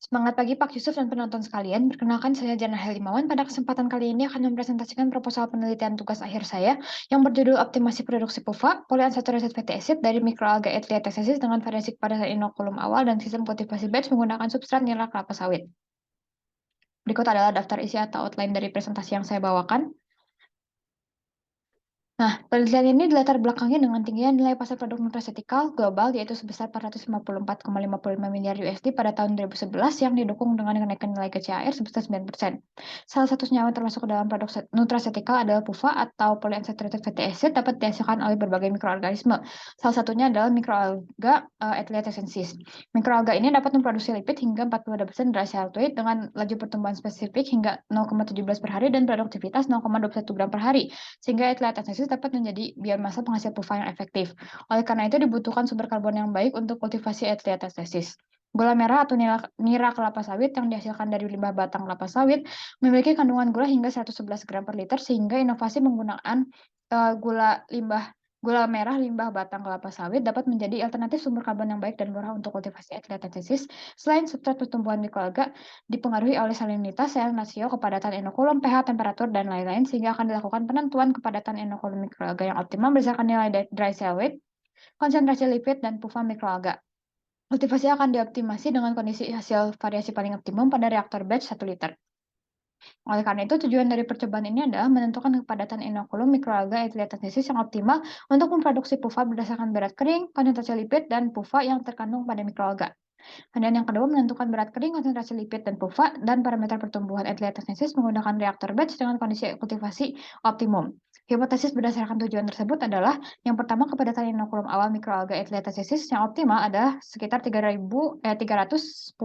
Semangat pagi Pak Yusuf dan penonton sekalian, perkenalkan saya Jana Helimawan. Pada kesempatan kali ini akan mempresentasikan proposal penelitian tugas akhir saya yang berjudul Optimasi Produksi PUVA, Polyunsaturated Fatty Acid dari mikroalga Ethylene texensis dengan variasi kepadatan inokulum awal dan sistem kultivasi batch menggunakan substrat nira kelapa sawit. Berikut adalah daftar isi atau outline dari presentasi yang saya bawakan. Nah, penelitian ini dilatar belakangi dengan tingginya nilai pasar produk nutraceutical global yaitu sebesar 454,55 miliar USD pada tahun 2011 yang didukung dengan kenaikan nilai GCAR sebesar 9%. Salah satu senyawa termasuk ke dalam produk nutraceutical adalah PUVA atau polyunsaturated fatty acid dapat dihasilkan oleh berbagai mikroorganisme. Salah satunya adalah mikroalga Ethylene texensis. Mikroalga ini dapat memproduksi lipid hingga 42% dry cell weight dengan laju pertumbuhan spesifik hingga 0,17 per hari dan produktivitas 0,21 gram per hari sehingga ethylene texensis dapat menjadi biomasa penghasil PUVA yang efektif. Oleh karena itu dibutuhkan sumber karbon yang baik untuk kultivasi ethylene texensis. Gula merah atau nira kelapa sawit yang dihasilkan dari limbah batang kelapa sawit memiliki kandungan gula hingga 111 gram per liter sehingga inovasi penggunaan gula merah limbah batang kelapa sawit dapat menjadi alternatif sumber karbon yang baik dan murah untuk kultivasi ethylene texensis. Selain substrat pertumbuhan mikroalga dipengaruhi oleh salinitas, sel rasio, kepadatan inokulum, pH, temperatur, dan lain-lain, sehingga akan dilakukan penentuan kepadatan inokulum mikroalga yang optimal berdasarkan nilai dry cell weight, konsentrasi lipid, dan PUVA mikroalga. Kultivasi akan dioptimasi dengan kondisi hasil variasi paling optimum pada reaktor batch 1 liter. Oleh karena itu, tujuan dari percobaan ini adalah menentukan kepadatan inokulum mikroalga Ethylene texensis yang optimal untuk memproduksi PUVA berdasarkan berat kering, konsentrasi lipid, dan PUVA yang terkandung pada mikroalga. Dan yang kedua, menentukan berat kering, konsentrasi lipid, dan PUVA, dan parameter pertumbuhan Ethylene texensis menggunakan reaktor batch dengan kondisi kultivasi optimum. Hipotesis berdasarkan tujuan tersebut adalah, yang pertama, kepadatan inokulum awal mikroalga Ethylene texensis yang optimal adalah sekitar 310.000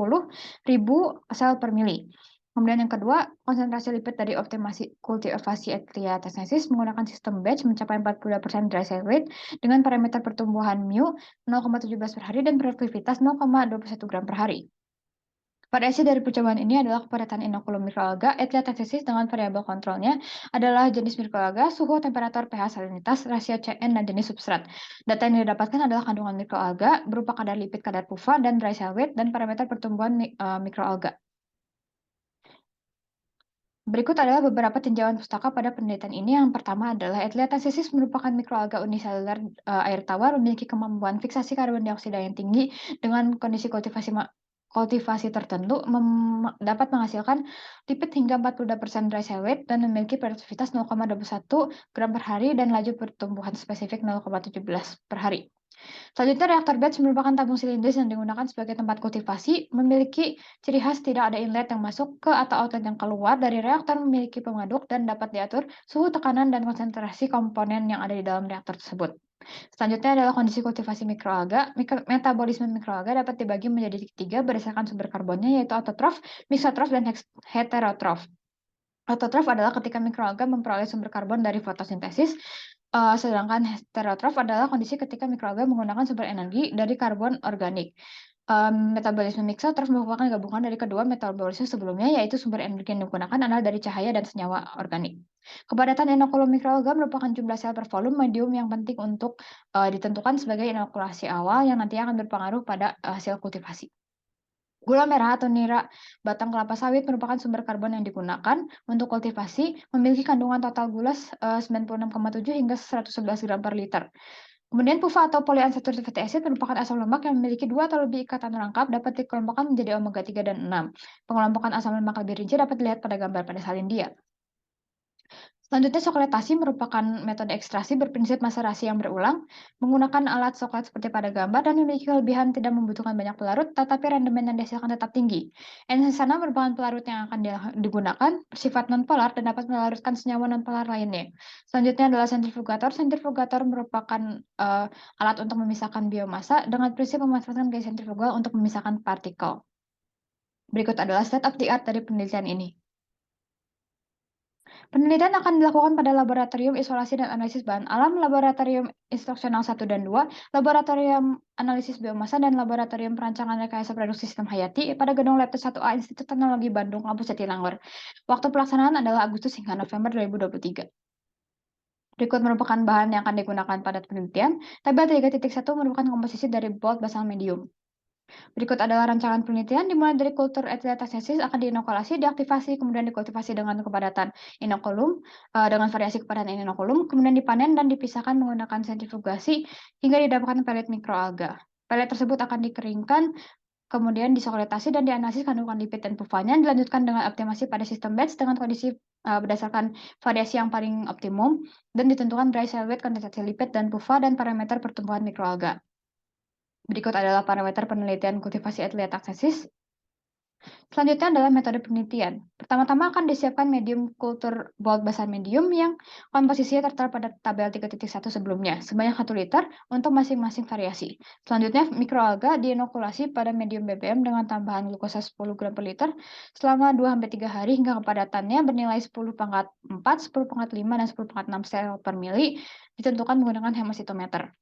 sel per mili. Kemudian yang kedua, konsentrasi lipid dari optimasi kultivasi Ethylene texensis menggunakan sistem batch mencapai 42% dry cell weight dengan parameter pertumbuhan mu 0,17 per hari dan produktivitas 0,21 gram per hari. Variasi dari percobaan ini adalah kepadatan inokulum mikroalga, Ethylene texensis dengan variabel kontrolnya adalah jenis mikroalga, suhu, temperatur, pH, salinitas, rasio CN, dan jenis substrat. Data yang didapatkan adalah kandungan mikroalga berupa kadar lipid, kadar PUVA, dan dry cell weight, dan parameter pertumbuhan mikroalga. Berikut adalah beberapa tinjauan pustaka pada penelitian ini. Yang pertama adalah Ethylene texensis merupakan mikroalga uniseluler air tawar memiliki kemampuan fiksasi karbon dioksida yang tinggi dengan kondisi kultivasi tertentu dapat menghasilkan lipid hingga 42% dry cell weight dan memiliki produktivitas 0,21 gram per hari dan laju pertumbuhan spesifik 0,17 per hari. Selanjutnya, reaktor batch merupakan tabung silindris yang digunakan sebagai tempat kultivasi, memiliki ciri khas tidak ada inlet yang masuk ke atau outlet yang keluar dari reaktor, memiliki pengaduk, dan dapat diatur suhu, tekanan, dan konsentrasi komponen yang ada di dalam reaktor tersebut. Selanjutnya adalah kondisi kultivasi mikroalga. Metabolisme mikroalga dapat dibagi menjadi tiga berdasarkan sumber karbonnya, yaitu autotrof, mixotrof, dan heterotrof. Autotrof adalah ketika mikroalga memperoleh sumber karbon dari fotosintesis, sedangkan heterotrof adalah kondisi ketika mikroalga menggunakan sumber energi dari karbon organik. Metabolisme mixotrof merupakan gabungan dari kedua metabolisme sebelumnya, yaitu sumber energi yang digunakan adalah dari cahaya dan senyawa organik. Kepadatan inokulum mikroalga merupakan jumlah sel per volume medium yang penting untuk ditentukan sebagai inokulasi awal yang nantinya akan berpengaruh pada hasil kultivasi. Gula merah atau nira batang kelapa sawit merupakan sumber karbon yang digunakan untuk kultivasi, memiliki kandungan total gula 96,7 hingga 111 gram per liter. Kemudian PUVA atau polyunsaturated fatty acid merupakan asam lemak yang memiliki dua atau lebih ikatan rangkap, dapat dikelompokkan menjadi omega 3 dan 6. Pengelompokan asam lemak lebih rinci dapat dilihat pada gambar pada salin dia. Selanjutnya, sokletasi merupakan metode ekstraksi berprinsip maserasi yang berulang, menggunakan alat soklet seperti pada gambar dan memiliki kelebihan tidak membutuhkan banyak pelarut, tetapi rendemen yang dihasilkan tetap tinggi. Enzensana merupakan pelarut yang akan digunakan, bersifat nonpolar dan dapat melarutkan senyawa nonpolar lainnya. Selanjutnya adalah sentrifugator. Sentrifugator merupakan alat untuk memisahkan biomasa dengan prinsip memanfaatkan gaya sentrifugal untuk memisahkan partikel. Berikut adalah state of the art dari penelitian ini. Penelitian akan dilakukan pada laboratorium isolasi dan analisis bahan alam, laboratorium instruksional 1 dan 2, laboratorium analisis biomasa, dan laboratorium perancangan rekayasa produksi sistem hayati pada gedung Lab 1A Institut Teknologi Bandung, Kampus Jatinangor. Waktu pelaksanaan adalah Agustus hingga November 2023. Berikut merupakan bahan yang akan digunakan pada penelitian. Tabel 3.1 merupakan komposisi dari bold basal medium. Berikut adalah rancangan penelitian dimulai dari kultur etiletas akan diinokulasi, diaktifasi, kemudian dikultivasi dengan kepadatan inokulum, dengan variasi kepadatan inokulum, kemudian dipanen dan dipisahkan menggunakan sentrifugasi hingga didapatkan pelet mikroalga. Pelet tersebut akan dikeringkan, kemudian disolidasi dan dianalisis kandungan lipid dan pufanya, dilanjutkan dengan optimasi pada sistem batch dengan kondisi berdasarkan variasi yang paling optimum, dan ditentukan dry cell weight, konsentrasi lipid dan pufa, dan parameter pertumbuhan mikroalga. Berikut adalah parameter penelitian kultivasi Ethylene. Selanjutnya adalah metode penelitian. Pertama-tama akan disiapkan medium kultur bold besar medium yang komposisinya tertera pada tabel 3.1 sebelumnya, sebanyak 1 liter untuk masing-masing variasi. Selanjutnya, mikroalga diinokulasi pada medium BBM dengan tambahan glukosa 10 gram per liter selama 2-3 hari hingga kepadatannya bernilai 10 pangkat 4, 10 pangkat 5, dan 10 pangkat 6 sel per mili, ditentukan menggunakan hemositometer.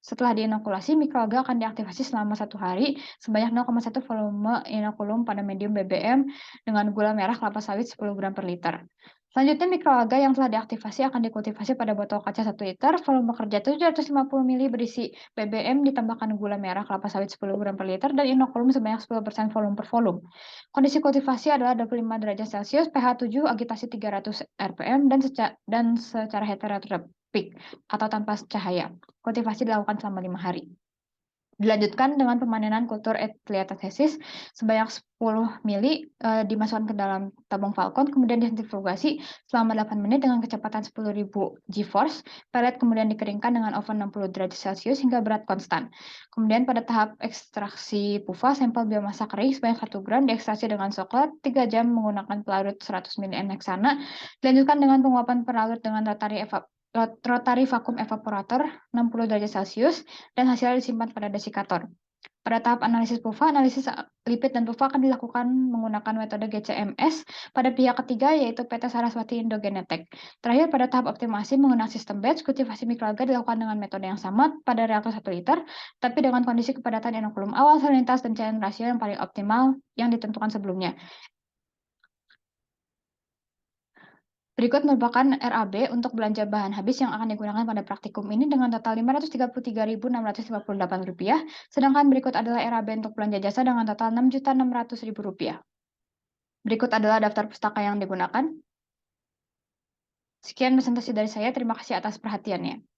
Setelah diinokulasi, mikroalga akan diaktifasi selama 1 hari sebanyak 0,1 volume inokulum pada medium BBM dengan gula merah kelapa sawit 10 gram per liter. Selanjutnya, mikroalga yang telah diaktifasi akan dikultivasi pada botol kaca 1 liter, volume kerja 750 ml berisi BBM ditambahkan gula merah kelapa sawit 10 gram per liter dan inokulum sebanyak 10% volume per volume. Kondisi kultivasi adalah 25 derajat Celcius, pH 7, agitasi 300 rpm, dan secara heterotropik atau tanpa cahaya. Kultivasi dilakukan selama 5 hari. Dilanjutkan dengan pemanenan kultur Ethylene sebanyak 10 mili dimasukkan ke dalam tabung Falcon, kemudian disentrifugasi selama 8 menit dengan kecepatan 10.000 G-force. Pelet kemudian dikeringkan dengan oven 60 derajat Celcius hingga berat konstan. Kemudian pada tahap ekstraksi pufa, sampel biomasa kering sebanyak 1 gram diekstraksi dengan coklat 3 jam menggunakan pelarut 100 ml heksana. Dilanjutkan dengan penguapan pelarut dengan rotary vacuum evaporator 60 derajat Celcius dan hasilnya disimpan pada desikator. Pada tahap analisis pufa, analisis lipid dan pufa akan dilakukan menggunakan metode GCMS pada pihak ketiga yaitu PT Saraswati Indogenetek. Terakhir, pada tahap optimasi menggunakan sistem batch, kultivasi mikroalga dilakukan dengan metode yang sama pada reaktor 1 liter, tapi dengan kondisi kepadatan inokulum awal, salinitas, dan cairan rasio yang paling optimal yang ditentukan sebelumnya. Berikut merupakan RAB untuk belanja bahan habis yang akan digunakan pada praktikum ini dengan total Rp533.658, sedangkan berikut adalah RAB untuk belanja jasa dengan total Rp6.600.000. Berikut adalah daftar pustaka yang digunakan. Sekian presentasi dari saya, terima kasih atas perhatiannya.